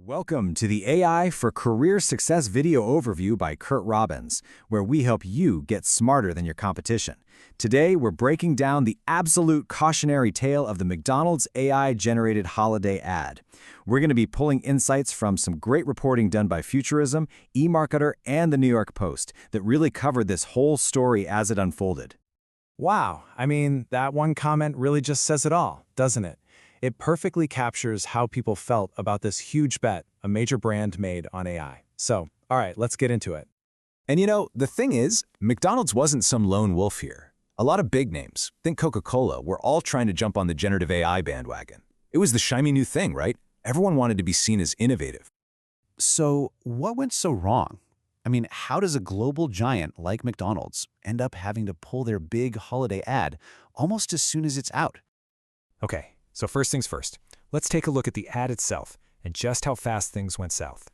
Welcome to the AI for Career Success video overview by Curt Robbins, where we help you get smarter than your competition. Today, we're breaking down the absolute cautionary tale of the McDonald's AI-generated holiday ad. We're going to be pulling insights from some great reporting done by Futurism, eMarketer, and the New York Post that really covered this whole story as it unfolded. Wow, I mean, that one comment really just says it all, doesn't it? It perfectly captures how people felt about this huge bet a major brand made on AI. So, all right, let's get into it. And you know, the thing is, McDonald's wasn't some lone wolf here. A lot of big names, think Coca-Cola, were all trying to jump on the generative AI bandwagon. It was the shiny new thing, right? Everyone wanted to be seen as innovative. So what went so wrong? I mean, how does a global giant like McDonald's end up having to pull their big holiday ad almost as soon as it's out? Okay, so first things first, let's take a look at the ad itself and just how fast things went south.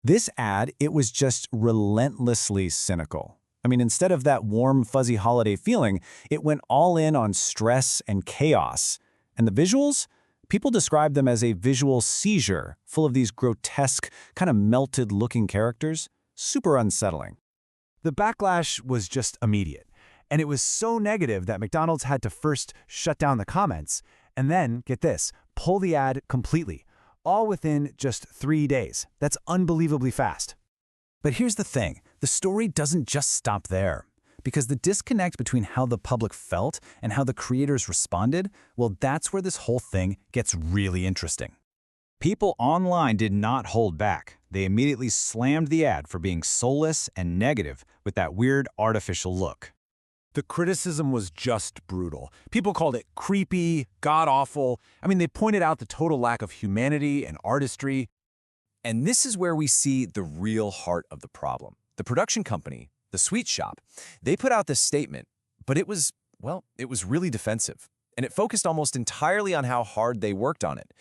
This ad, it was just relentlessly cynical. I mean, instead of that warm, fuzzy holiday feeling, it went all in on stress and chaos. And the visuals? People describe them as a visual seizure, full of these grotesque, kind of melted-looking characters. Super unsettling. The backlash was just immediate, and it was so negative that McDonald's had to first shut down the comments, and then, get this, pull the ad completely, all within just 3 days. That's unbelievably fast. But here's the thing, the story doesn't just stop there. Because the disconnect between how the public felt and how the creators responded, well, that's where this whole thing gets really interesting. People online did not hold back. They immediately slammed the ad for being soulless and negative with that weird artificial look. The criticism was just brutal. People called it creepy, god-awful. I mean, they pointed out the total lack of humanity and artistry. And this is where we see the real heart of the problem. The production company, the Sweet Shop, they put out this statement, but it was really defensive. And it focused almost entirely on how hard they worked on it.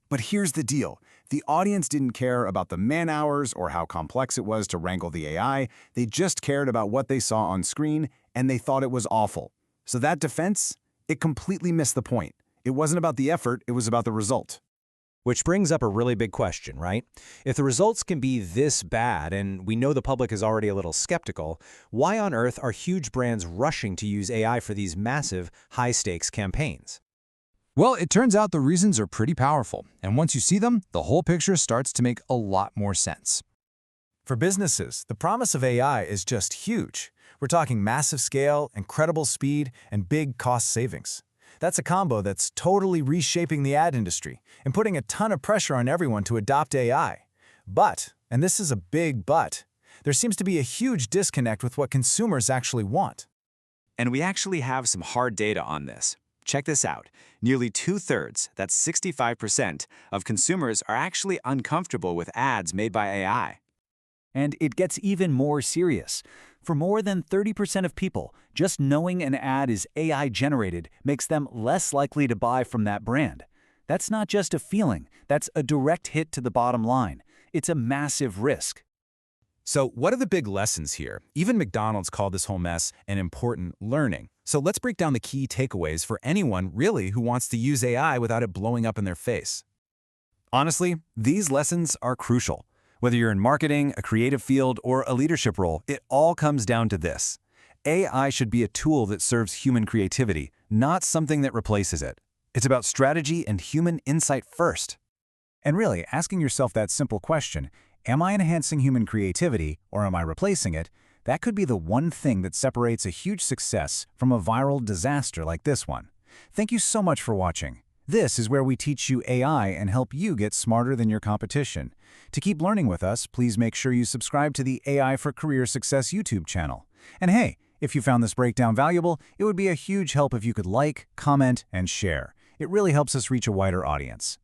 But here's the deal. The audience didn't care about the man-hours or how complex it was to wrangle the AI. They just cared about what they saw on screen, and they thought it was awful. So that defense, it completely missed the point. It wasn't about the effort, it was about the result. Which brings up a really big question, right? If the results can be this bad, and we know the public is already a little skeptical, why on earth are huge brands rushing to use AI for these massive, high-stakes campaigns? Well, it turns out the reasons are pretty powerful, and once you see them, the whole picture starts to make a lot more sense. For businesses, the promise of AI is just huge. We're talking massive scale, incredible speed, and big cost savings. That's a combo that's totally reshaping the ad industry and putting a ton of pressure on everyone to adopt AI. But, and this is a big but, there seems to be a huge disconnect with what consumers actually want. And we actually have some hard data on this. Check this out. Nearly 2/3, that's 65%, of consumers are actually uncomfortable with ads made by AI. And it gets even more serious. For more than 30% of people, just knowing an ad is AI-generated makes them less likely to buy from that brand. That's not just a feeling, that's a direct hit to the bottom line. It's a massive risk. So what are the big lessons here? Even McDonald's called this whole mess an important learning. So let's break down the key takeaways for anyone really who wants to use AI without it blowing up in their face. Honestly, these lessons are crucial. Whether you're in marketing, a creative field, or a leadership role, it all comes down to this. AI should be a tool that serves human creativity, not something that replaces it. It's about strategy and human insight first. And really, asking yourself that simple question, am I enhancing human creativity or am I replacing it? That could be the one thing that separates a huge success from a viral disaster like this one. Thank you so much for watching. This is where we teach you AI and help you get smarter than your competition. To keep learning with us, please make sure you subscribe to the AI for Career Success YouTube channel. And hey, if you found this breakdown valuable, it would be a huge help if you could like, comment, and share. It really helps us reach a wider audience.